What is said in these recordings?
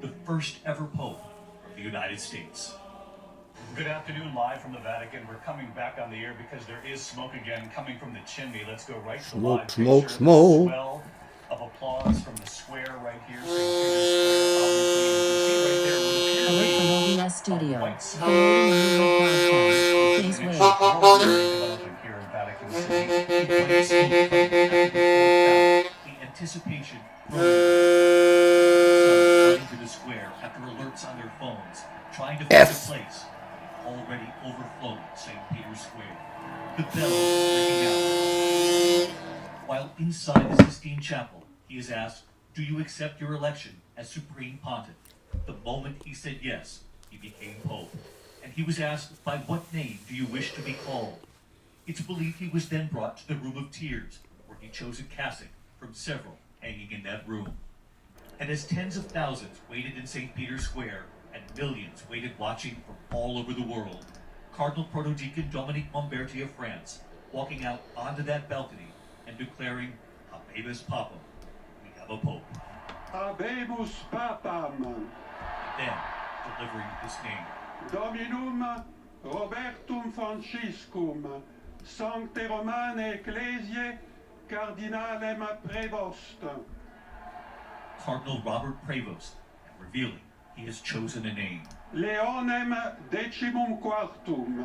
the first ever Pope of the United States. Good afternoon, live from the Vatican. We're coming back on the air because there is smoke again coming from the chimney. Let's go right to Smoke, live smoke, picture. smoke. The swell of applause from the square right here. St. Peter's Square, obviously. You can see right there what appears to be Mobius Studio. white smoke. Promoting new podcast. Phase An Wave. extraordinary development here in Vatican City. The white smoke coming after the fourth ballot. The anticipation growing. Some running to the square after alerts on their phones, trying to find a place. Already overflowing St. Peter's Square. The bells ringing out. While inside the Sistine Chapel, he is asked, "Do you accept your election as Supreme Pontiff?" The moment he said yes, he became Pope. And he was asked, "By what name do you wish to be called?" It's believed he was then brought to the Room of Tears, where he chose a cassock from several hanging in that room. And as tens of thousands waited in St. Peter's Square, and millions waited watching from all over the world, Cardinal Protodeacon Dominique Momberti of France, walking out onto that balcony and declaring, "Habemus Papam," we have a Pope. Habemus Papam. And then, delivering this name, Dominum Robertum Franciscum, Sancte Romane Ecclesiae, Cardinalem Prevost. Cardinal Robert Prevost, and revealing he has chosen a name. Leonem Decimum Quartum.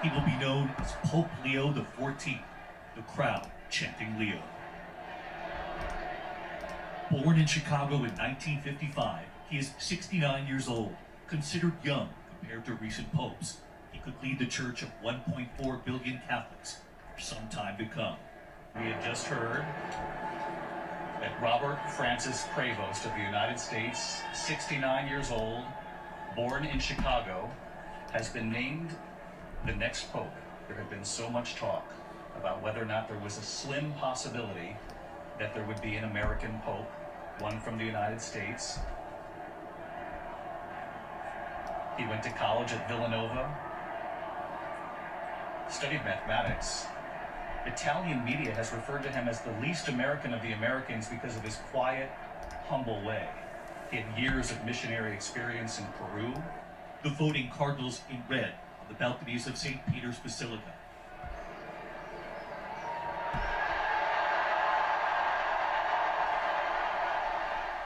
He will be known as Pope Leo XIV, the crowd chanting Leo. Born in Chicago in 1955, he is 69 years old, considered young compared to recent popes. He could lead the church of 1.4 billion Catholics for some time to come. We had just heard that Robert Francis Prevost of the United States, 69 years old, born in Chicago, has been named the next Pope. There had been so much talk about whether or not there was a slim possibility that there would be an American Pope, one from the United States. He went to college at Villanova, studied mathematics. Italian media has referred to him as the least American of the Americans because of his quiet, humble way. He had years of missionary experience in Peru. The voting cardinals in red on the balconies of St. Peter's Basilica.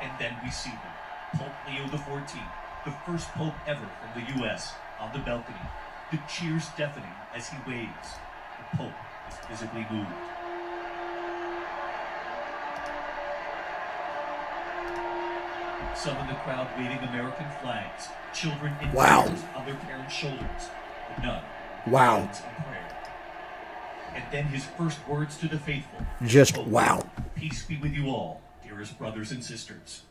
And then we see him, Pope Leo XIV, the first Pope ever from the U.S., on the balcony. The cheers deafening as he waves. The Pope is visibly moved. Some in the crowd waving American flags, children in tears on their parents' shoulders, but none hands in prayer. And then his first words to the faithful. Just Pope, wow. "Peace be with you all, dearest brothers and sisters."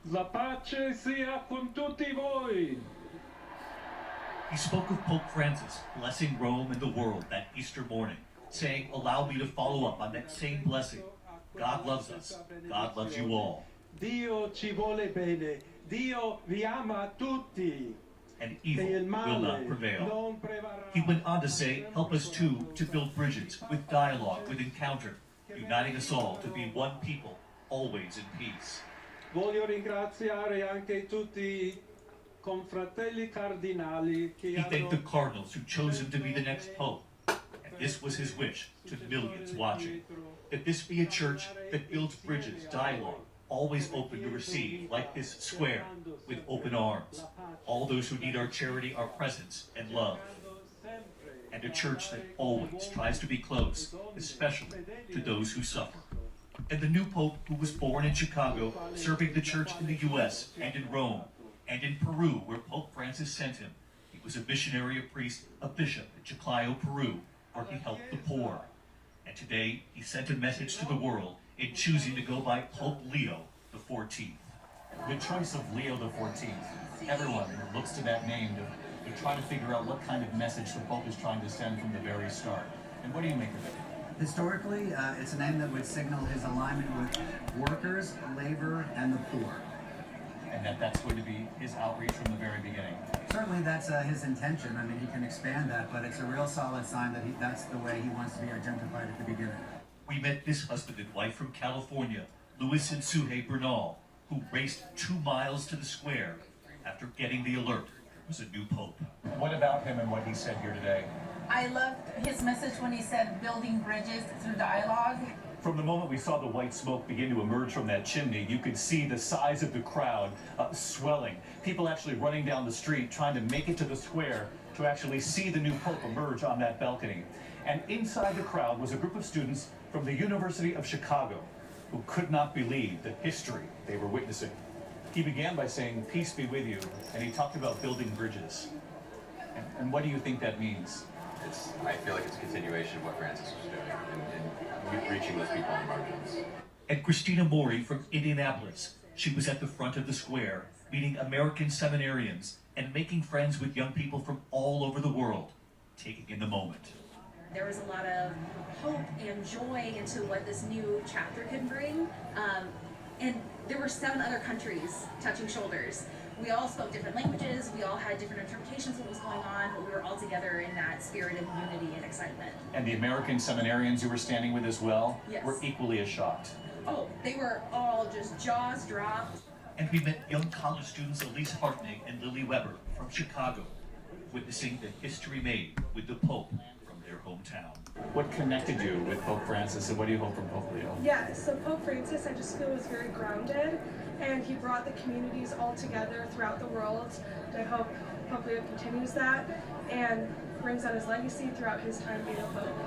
La pace sia con tutti voi. He spoke of Pope Francis blessing Rome and the world that Easter morning, saying, "Allow me to follow up on that same blessing. God loves us. God loves you all. Dio ci vuole bene. Dio vi ama tutti. And evil will not prevail." He went on to say, "Help us too to build bridges with dialogue, with encounter, uniting us all to be one people, always in peace." Voglio ringraziare anche tutti i confratelli cardinali che He thanked the cardinals who chose him to be the next pope. And this was his wish to millions watching, that this be a church that builds bridges, dialogue, always open to receive, like this square, with open arms. All those who need our charity, our presence, and love. And a church that always tries to be close, especially to those who suffer. And the new pope, who was born in Chicago, serving the church in the U.S. and in Rome, and in Peru, where Pope Francis sent him. He was a missionary, a priest, a bishop at Chiclayo, Peru, where he helped the poor. And today, he sent a message to the world in choosing to go by Pope Leo XIV. The choice of Leo XIV, everyone looks to that name to try to figure out what kind of message the Pope is trying to send from the very start. And what do you make of it? Historically, it's a name that would signal his alignment with workers, labor, and the poor. And that's going to be his outreach from the very beginning. Certainly that's his intention. I mean, he can expand that, but it's a real solid sign that that's the way he wants to be identified at the beginning. We met this husband and wife from California, Louis and Suhey Bernal. who raced 2 miles to the square after getting the alert there was a new pope. What about him and what he said here today? I loved his message when he said building bridges through dialogue. From the moment we saw the white smoke begin to emerge from that chimney, you could see the size of the crowd swelling. People actually running down the street trying to make it to the square to actually see the new pope emerge on that balcony. And inside the crowd was a group of students from the University of Chicago who could not believe the history they were witnessing. He began by saying, "Peace be with you," and he talked about building bridges. And what do you think that means? I feel like it's a continuation of what Francis was doing in reaching those people on the margins. And Christina Mori from Indianapolis, she was at the front of the square, meeting American seminarians and making friends with young people from all over the world, taking in the moment. There was a lot of hope and joy into what this new chapter could bring. And there were 7 other countries touching shoulders. We all spoke different languages, we all had different interpretations of what was going on, but we were all together in that spirit of unity and excitement. And the American seminarians you were standing with as well Yes. were equally as shocked. Oh, they were all just jaws dropped. And we met young college students Elise Hartney and Lily Weber from Chicago, witnessing the history made with the Pope from their hometown. What connected you with Pope Francis, and what do you hope from Pope Leo? Yeah, so Pope Francis, I just feel was very grounded, and he brought the communities all together throughout the world. And I hope Pope Leo continues that and brings on his legacy throughout his time being a pope.